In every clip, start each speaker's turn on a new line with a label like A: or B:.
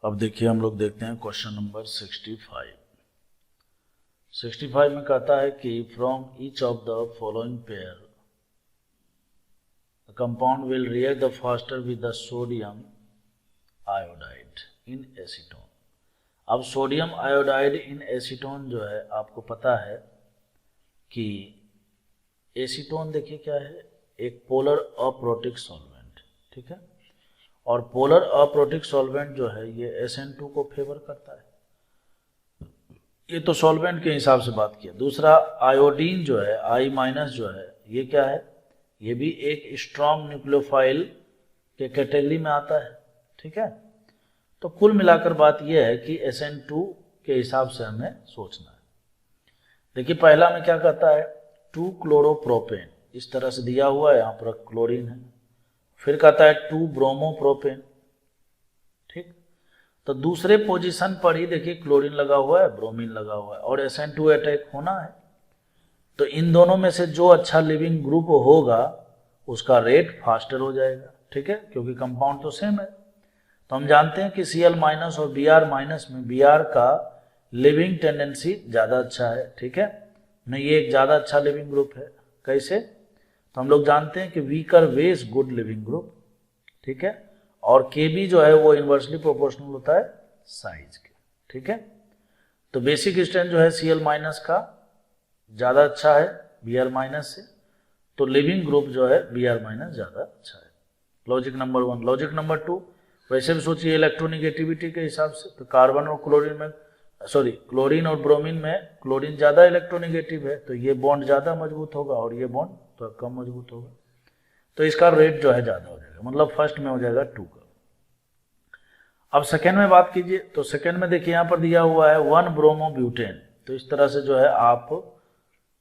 A: अब देखिए हम लोग देखते हैं क्वेश्चन नंबर 65। 65 में कहता है कि from each of the following pair the compound will react the faster with the sodium iodide in acetone. अब सोडियम आयोडाइड इन एसीटोन जो है आपको पता है कि एसीटोन देखिए क्या है, एक पोलर अप्रोटिक सॉल्वेंट, ठीक है। और पोलर अप्रोटिक सॉल्वेंट जो है ये SN2 को फेवर करता है। ये तो सॉल्वेंट के हिसाब से बात किया। दूसरा आयोडीन जो है I- जो है ये क्या है, ये भी एक स्ट्रॉन्ग न्यूक्लियोफाइल के कैटेगरी में आता है, ठीक है। तो कुल मिलाकर बात यह है कि SN2 के हिसाब से हमें सोचना है। देखिए पहला में क्या कहता है, 2 क्लोरोप्रोपेन, इस तरह से दिया हुआ है, यहाँ पर क्लोरीन है। फिर कहता है 2 ब्रोमोप्रोपेन, ठीक। तो दूसरे पोजीशन पर ही देखिए क्लोरीन लगा हुआ है, ब्रोमीन लगा हुआ है और SN2 अटैक होना है। तो इन दोनों में से जो अच्छा लिविंग ग्रुप होगा उसका रेट फास्टर हो जाएगा, ठीक है, क्योंकि कंपाउंड तो सेम है। तो हम जानते हैं कि Cl- और Br- में Br का लिविंग टेंडेंसी ज़्यादा अच्छा है, ठीक है ना, ये एक ज़्यादा अच्छा लिविंग ग्रुप है। कैसे? तो हम लोग जानते हैं कि वीकर वेज गुड लिविंग ग्रुप, ठीक है, और Kb जो है वो इन्वर्सली प्रोपोर्शनल होता है साइज के, ठीक है। तो बेसिक स्ट्रेंथ जो है Cl- का ज़्यादा अच्छा है Br- से, तो लिविंग ग्रुप जो है Br- ज़्यादा अच्छा है। Logic number 1। लॉजिक नंबर 2, वैसे भी सोचिए इलेक्ट्रोनिगेटिविटी के हिसाब से, तो कार्बन और क्लोरीन में क्लोरीन और ब्रोमीन में क्लोरीन ज़्यादा इलेक्ट्रोनिगेटिव है, तो ये बॉन्ड ज़्यादा मजबूत होगा और ये बॉन्ड तो कम मजबूत होगा, तो इसका रेट जो है ज़्यादा हो जाएगा, मतलब फर्स्ट में हो जाएगा 2 का। अब सेकेंड में बात कीजिए, तो सेकेंड में देखिए यहाँ पर दिया हुआ है 1 ब्रोमोब्यूटेन, तो इस तरह से जो है आप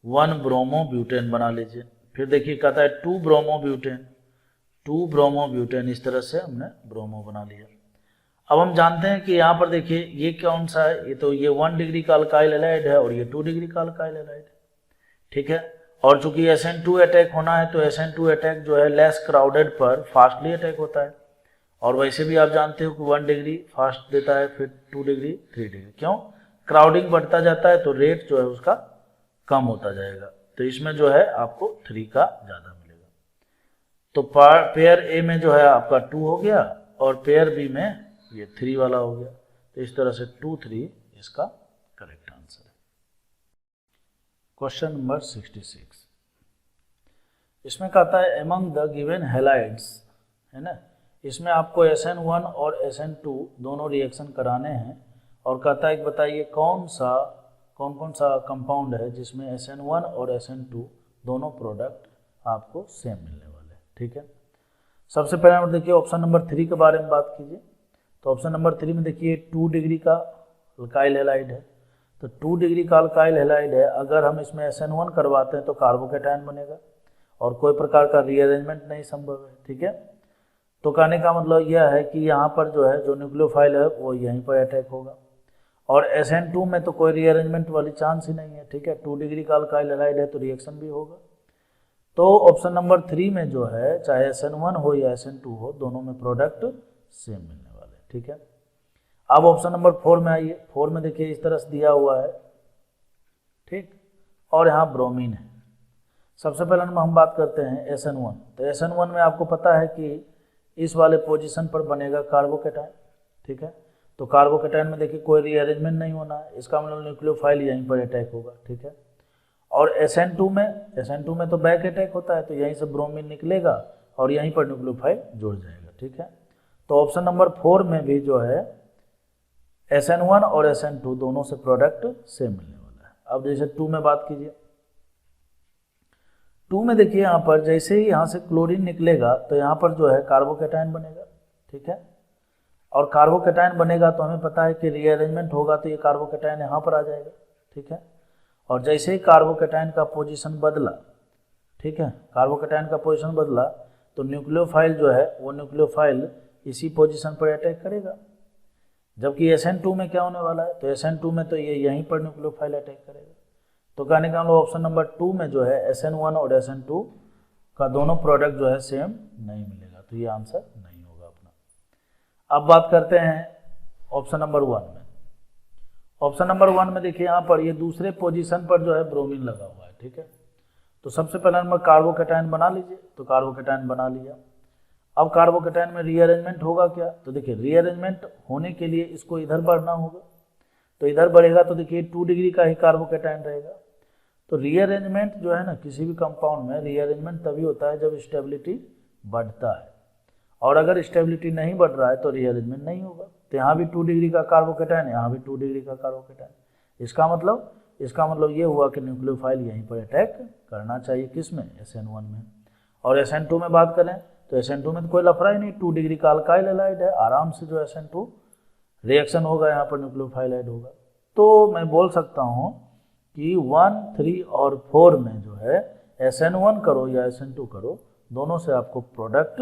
A: 1 ब्रोमोब्यूटेन बना लीजिए। फिर देखिए कहता है 2 ब्रोमोब्यूटेन, 2 ब्रोमोब्यूटेन, इस तरह से हमने ब्रोमो बना लिया। अब हम जानते हैं कि यहाँ पर देखिए ये कौन सा है, ये तो ये 1 डिग्री का अल्काइल हैलाइड है और ये 2 डिग्री का अल्काइल हैलाइड है, ठीक है। और चूंकि SN2 अटैक होना है तो SN2 अटैक जो है लेस क्राउडेड पर फास्टली अटैक होता है, और वैसे भी आप जानते हो कि 1 डिग्री फास्ट देता है, फिर 2 डिग्री, 3 डिग्री, क्यों? क्राउडिंग बढ़ता जाता है तो रेट जो है उसका कम होता जाएगा, तो इसमें जो है आपको 3 का ज़्यादा मिलेगा। तो पेयर ए में जो है आपका 2 हो गया और पेयर बी में ये 3 वाला हो गया, तो इस तरह से 2, 3 इसका करेक्ट आंसर है। क्वेश्चन नंबर 66, इसमें कहता है एमंग द गिवन हैलाइड्स, है ना, इसमें आपको SN1 और SN2 दोनों रिएक्शन कराने हैं, और कहता है कि बताइए कौन कौन सा कंपाउंड है जिसमें SN1 और SN2 दोनों प्रोडक्ट आपको सेम मिलने वाले हैं, ठीक है। सबसे पहले हम देखिए ऑप्शन नंबर 3 के बारे में बात कीजिए। तो ऑप्शन नंबर 3 में देखिए 2 डिग्री का अल्काइल हैलाइड है, तो 2 डिग्री का अल्काइल हैलाइड है, अगर हम इसमें SN1 करवाते हैं तो कार्बोकेटायन बनेगा और कोई प्रकार का रीअरेंजमेंट नहीं संभव है, ठीक है। तो कहने का मतलब यह है कि यहाँ पर जो है जो न्यूक्लियोफाइल है वो यहीं पर अटैक होगा, और SN2 में तो कोई रीअरेंजमेंट वाली चांस ही नहीं है, ठीक है। 2 डिग्री का अल्काइल हैलाइड है तो रिएक्शन भी होगा। तो ऑप्शन नंबर 3 में जो है चाहे SN1 हो या SN2 हो, दोनों में प्रोडक्ट सेम मिलने वाले, ठीक है। अब ऑप्शन नंबर 4 में आइए। 4 में देखिए इस तरह से दिया हुआ है, ठीक, और यहाँ ब्रोमीन है। सबसे पहले हम बात करते हैं SN1। तो SN1 में आपको पता है कि इस वाले पोजीशन पर बनेगा कार्बोकेटायन, ठीक है। तो कार्बोकेटायन में देखिए कोई रीअरेंजमेंट नहीं होना है, इसका मतलब न्यूक्लियोफाइल यहीं पर अटैक होगा, ठीक है। और SN2 में तो बैक अटैक होता है, तो यहीं से ब्रोमीन निकलेगा और यहीं पर न्यूक्लियोफाइल जुड़ जाएगा, ठीक है। तो ऑप्शन नंबर 4 में भी जो है SN1 और SN2 दोनों से प्रोडक्ट सेम मिलने वाला है। अब जैसे 2 में बात कीजिए, 2 में देखिए यहाँ पर जैसे ही यहाँ से क्लोरीन निकलेगा तो यहाँ पर जो है कार्बोकेटायन बनेगा, ठीक है। और कार्बोकेटायन बनेगा तो हमें पता है कि रीअरेंजमेंट होगा तो ये कार्बोकेटायन यहाँ पर आ जाएगा, ठीक है। और जैसे ही कार्बोकेटायन का पोजीशन बदला, ठीक है, कार्बोकेटायन का पोजीशन बदला तो न्यूक्लियोफाइल जो है वो न्यूक्लियोफाइल इसी पोजीशन पर अटैक करेगा। जबकि SN2 में क्या होने वाला है, तो SN2 में तो ये यहीं पर न्यूक्लियोफाइल अटैक करेगा। तो कहने का हम लोग ऑप्शन नंबर 2 में जो है SN1 और SN2 का दोनों प्रोडक्ट जो है सेम नहीं मिलेगा, तो ये आंसर नहीं होगा अपना। अब बात करते हैं ऑप्शन नंबर 1 में। ऑप्शन नंबर 1 में देखिए यहाँ पर ये दूसरे पोजीशन पर जो है ब्रोमीन लगा हुआ है, ठीक है। तो सबसे पहला नंबर कार्बोकेटाइन बना लीजिए, तो कार्बोकेटाइन बना लिया। अब कार्बोकेटाइन में रीअरेंजमेंट होगा क्या, तो देखिए रीअरेंजमेंट होने के लिए इसको इधर बढ़ना होगा, तो इधर बढ़ेगा तो देखिए 2 डिग्री का ही कार्बोकेटाइन रहेगा। तो रीअरेंजमेंट जो है ना किसी भी कंपाउंड में रीअरेंजमेंट तभी होता है जब स्टेबिलिटी बढ़ता है, और अगर स्टेबिलिटी नहीं बढ़ रहा है तो रीअरेंजमेंट नहीं होगा। तो यहाँ भी 2 डिग्री का कार्बोकेटाइन, यहाँ भी 2 डिग्री का कार्बोकेटाइन। इसका मतलब ये हुआ कि न्यूक्लियोफाइल यहीं पर अटैक करना चाहिए, किस में, SN1 में। और SN2 में बात करें तो SN2 में तो कोई लफड़ा ही नहीं, 2 डिग्री का अल्काइल हैलाइड है, आराम से जो SN2 रिएक्शन होगा, यहाँ पर न्यूक्लियोफाइल ऐड होगा। तो मैं बोल सकता हूँ कि 1, 3 और 4 में जो है SN1 करो या SN2 करो, दोनों से आपको प्रोडक्ट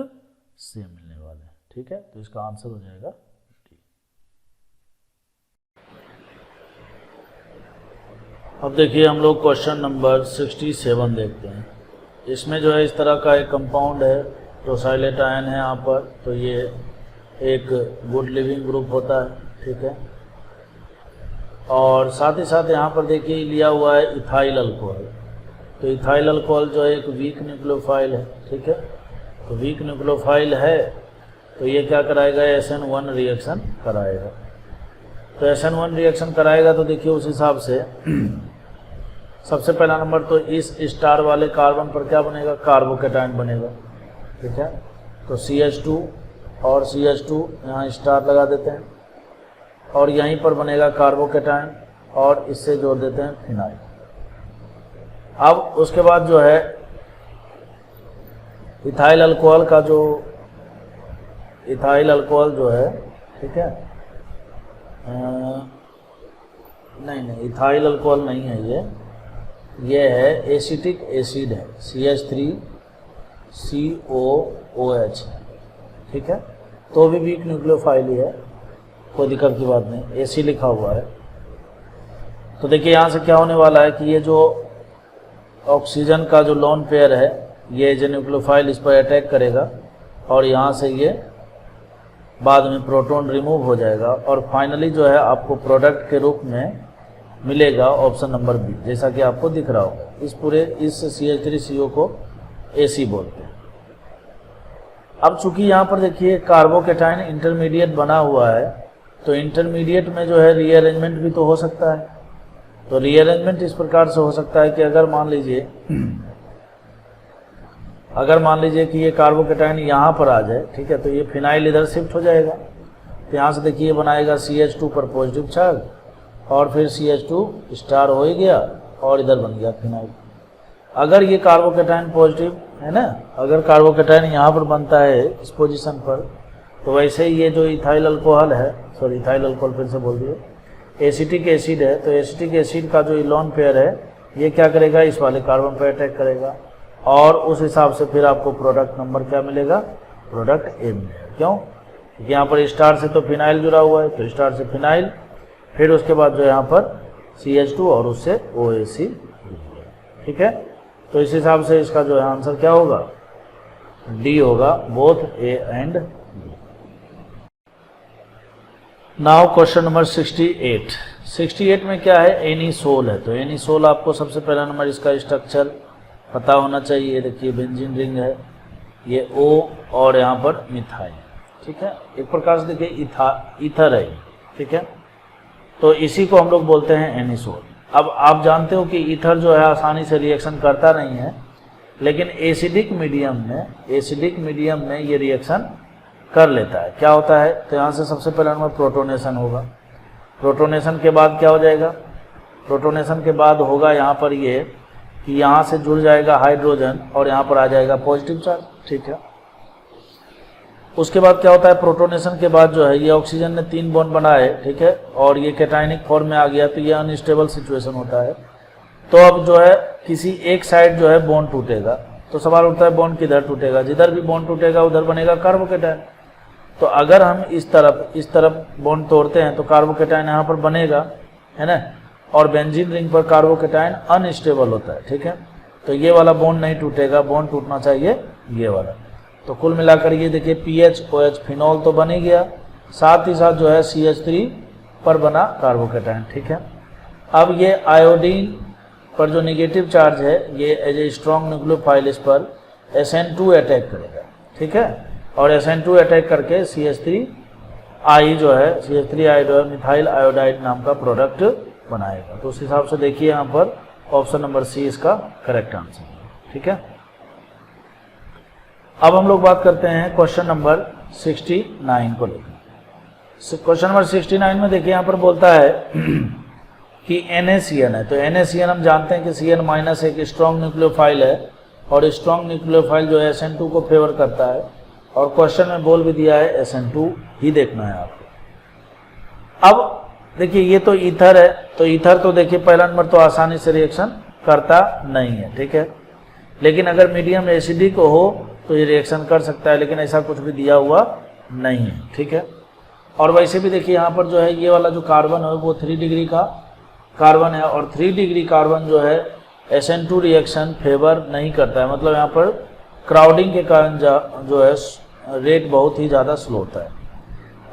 A: सेम मिलने वाले हैं, ठीक है। तो इसका आंसर हो जाएगा डी। अब देखिए हम लोग क्वेश्चन नंबर 67 देखते हैं। इसमें जो है इस तरह का एक कंपाउंड है, टोसाइलेट आयन है यहाँ पर, तो ये एक गुड लिविंग ग्रुप होता है, ठीक है। और साथ ही साथ यहाँ पर देखिए लिया हुआ है इथाइल अल्कोहल, तो इथाइल अल्कोहल जो है एक वीक न्यूक्लियोफाइल है, ठीक है। तो वीक न्यूक्लियोफाइल है तो ये क्या कराएगा, SN1 रिएक्शन कराएगा। तो SN1 रिएक्शन कराएगा तो देखिए उस हिसाब से सबसे पहला नंबर तो इस स्टार वाले कार्बन पर क्या बनेगा, कार्बोकेटाइन बनेगा, ठीक है। तो CH2 और CH2 यहाँ स्टार लगा देते हैं, और यहीं पर बनेगा कार्बोकेटाइन और इससे जोड़ देते हैं फिनाइल। अब उसके बाद जो है इथाइल अल्कोहल जो है, ठीक है, नहीं इथाइल अल्कोहल नहीं है, ये है एसिटिक एसिड है, CH3COOH, ठीक है। तो भी वीक न्यूक्लियोफाइल ही है, कोई दिक्कत की बात नहीं, AC लिखा हुआ है। तो देखिए यहाँ से क्या होने वाला है कि ये जो ऑक्सीजन का जो लोन पेयर है, ये जो न्यूक्लियोफाइल इस पर अटैक करेगा और यहाँ से ये बाद में प्रोटॉन रिमूव हो जाएगा, और फाइनली जो है आपको प्रोडक्ट के रूप में मिलेगा ऑप्शन नंबर बी, जैसा कि आपको दिख रहा होगा। इस CH3CO को AC बोलते हैं। अब चूंकि यहाँ पर देखिए कार्बोकेटाइन इंटरमीडिएट बना हुआ है, तो इंटरमीडिएट में जो है रीअरेंजमेंट भी तो हो सकता है। तो रीअरेंजमेंट इस प्रकार से हो सकता है कि अगर मान लीजिए कि ये कार्बोकेटाइन यहाँ पर आ जाए, ठीक है, तो ये फिनाइल इधर शिफ्ट हो जाएगा। तो यहाँ से देखिए बनाएगा CH2 पर पॉजिटिव चार्ज, और फिर CH2 स्टार हो ही गया और इधर बन गया फिनाइल। अगर ये कार्बोकेटाइन पॉजिटिव है ना, अगर कार्बोकेटाइन यहाँ पर बनता है इस पोजीशन पर, तो वैसे ही ये जो इथाइल अल्कोहल है, इथाइल अल्कोहल फिर से बोल दिए, एसिटिक एसिड है, तो एसिटिक एसिड का जो लोन पेयर है ये क्या करेगा, इस वाले कार्बन पर अटैक करेगा, और उस हिसाब से फिर आपको प्रोडक्ट नंबर क्या मिलेगा, प्रोडक्ट A मिलेगा। क्यों, क्योंकि यहाँ पर स्टार से तो फिनाइल जुड़ा हुआ है, तो स्टार से फिनाइल, फिर उसके बाद जो यहाँ पर CH2 और उससे OAC, ठीक है। तो इस हिसाब से इसका जो है आंसर क्या होगा, D होगा, both A and B। Now question number 68 में क्या है, एनिसोल है। तो एनिसोल आपको सबसे पहला नंबर इसका स्ट्रक्चर पता होना चाहिए। देखिए बेंजीन रिंग है, ये O और यहाँ पर मिथाइल, ठीक है। एक प्रकार से देखिए ईथर है, ठीक है। तो इसी को हम लोग बोलते हैं एनिसोल। अब आप जानते हो कि ईथर जो है आसानी से रिएक्शन करता नहीं है, लेकिन एसिडिक मीडियम में ये रिएक्शन कर लेता है। क्या होता है, तो यहाँ से सबसे पहला नंबर प्रोटोनेशन होगा। प्रोटोनेशन के बाद क्या हो जाएगा, प्रोटोनेशन के बाद होगा यहाँ पर ये कि यहाँ से जुड़ जाएगा हाइड्रोजन और यहाँ पर आ जाएगा पॉजिटिव चार्ज, ठीक है। उसके बाद क्या होता है, प्रोटोनेशन के बाद जो है ये ऑक्सीजन ने 3 बॉन्ड बनाए, ठीक है, और ये कैटायनिक फॉर्म में आ गया, तो ये अनस्टेबल सिचुएशन होता है। तो अब जो है किसी एक साइड जो है बॉन्ड टूटेगा, तो सवाल उठता है बॉन्ड किधर टूटेगा, जिधर भी बॉन्ड टूटेगा उधर बनेगा कार्बोकेटाइन। तो अगर हम इस तरफ बॉन्ड तोड़ते हैं तो कार्बोकेटाइन यहाँ पर बनेगा, है ना, और बेंजीन रिंग पर कार्बोकेटाइन अनस्टेबल होता है, ठीक है। तो ये वाला बॉन्ड नहीं टूटेगा, बॉन्ड टूटना चाहिए ये वाला। तो कुल मिलाकर ये देखिए PH OH फिनॉल तो बन ही गया, साथ ही साथ जो है CH3 पर बना कार्बोकेटायन, ठीक है। अब ये आयोडीन पर जो नेगेटिव चार्ज है ये एज ए स्ट्रॉन्ग न्यूक्लियोफाइल इस पर SN2 अटैक करेगा, ठीक है, और SN2 अटैक करके CH3I जो है मिथाइल आयोडाइड नाम का प्रोडक्ट बनाएगा। तो उस हिसाब से देखिए यहाँ पर ऑप्शन नंबर सी इसका करेक्ट आंसर है, ठीक है। अब हम लोग बात करते हैं क्वेश्चन नंबर 69 को लेकर। क्वेश्चन नंबर 69 में देखिए यहाँ पर बोलता है कि NaCN है। तो NaCN हम जानते हैं कि CN- एक स्ट्रॉन्ग न्यूक्लियोफाइल है और स्ट्रॉन्ग न्यूक्लियोफाइल जो है SN2 को फेवर करता है, और क्वेश्चन में बोल भी दिया है SN2 ही देखना है आपको। अब देखिए ये तो ईथर है, तो ईथर तो देखिए पहला नंबर तो आसानी से रिएक्शन करता नहीं है, ठीक है। लेकिन अगर मीडियम एसिडिक हो तो ये रिएक्शन कर सकता है, लेकिन ऐसा कुछ भी दिया हुआ नहीं है, ठीक है। और वैसे भी देखिए यहाँ पर जो है ये वाला जो कार्बन है वो 3 डिग्री का कार्बन है, और 3 डिग्री कार्बन जो है SN2 रिएक्शन फेवर नहीं करता है, मतलब यहाँ पर क्राउडिंग के कारण जो है रेट बहुत ही ज़्यादा स्लो होता है।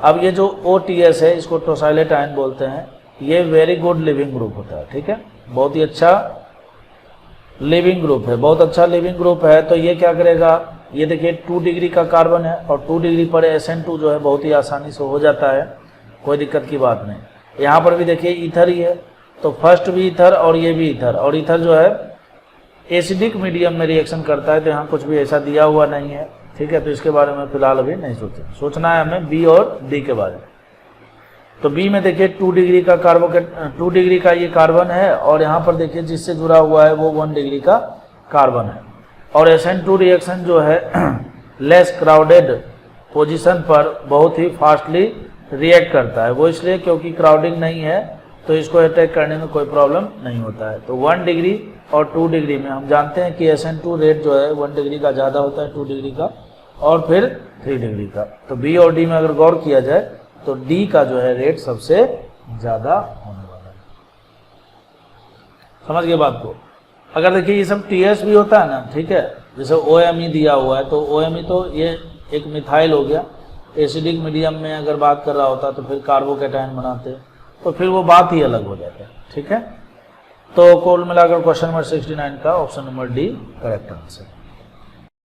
A: अब ये जो OTS है इसको टोसाइलेट आयन बोलते हैं, ये वेरी गुड लिविंग ग्रुप होता है, ठीक है, बहुत ही अच्छा लिविंग ग्रुप है, बहुत अच्छा लिविंग ग्रुप है। तो ये क्या करेगा, ये देखिए 2 डिग्री का कार्बन है और 2 डिग्री पर SN2 जो है बहुत ही आसानी से हो जाता है, कोई दिक्कत की बात नहीं। यहाँ पर भी देखिए ईथर ही है, तो फर्स्ट भी ईथर और ये भी ईथर, और ईथर जो है एसिडिक मीडियम में रिएक्शन करता है, तो यहाँ कुछ भी ऐसा दिया हुआ नहीं है, ठीक है। तो इसके बारे में फिलहाल अभी नहीं सोचना है हमें बी और डी के बारे में। तो बी में देखिए 2 डिग्री का 2 डिग्री का ये कार्बन है, और यहाँ पर देखिए जिससे जुड़ा हुआ है वो 1 डिग्री का कार्बन है, और SN2 रिएक्शन जो है लेस क्राउडेड पोजीशन पर बहुत ही फास्टली रिएक्ट करता है। वो इसलिए क्योंकि क्राउडिंग नहीं है, तो इसको अटैक करने में कोई प्रॉब्लम नहीं होता है। तो 1 डिग्री और 2 डिग्री में हम जानते हैं कि SN2 रेट जो है 1 डिग्री का ज़्यादा होता है 2 डिग्री का, और फिर 3 डिग्री का। तो बी और डी में अगर गौर किया जाए तो डी का जो है रेट सबसे ज़्यादा होने वाला है। समझ गए बात को। अगर देखिए ये सब TS भी होता है ना, ठीक है, जैसे OMe दिया हुआ है, तो OMe तो ये एक मिथाइल हो गया, एसिडिक मीडियम में अगर बात कर रहा होता तो फिर कार्बोकेटायन बनाते, तो फिर वो बात ही अलग हो जाता है, ठीक है। तो कुल मिलाकर क्वेश्चन नंबर 69 का option number D correct answer.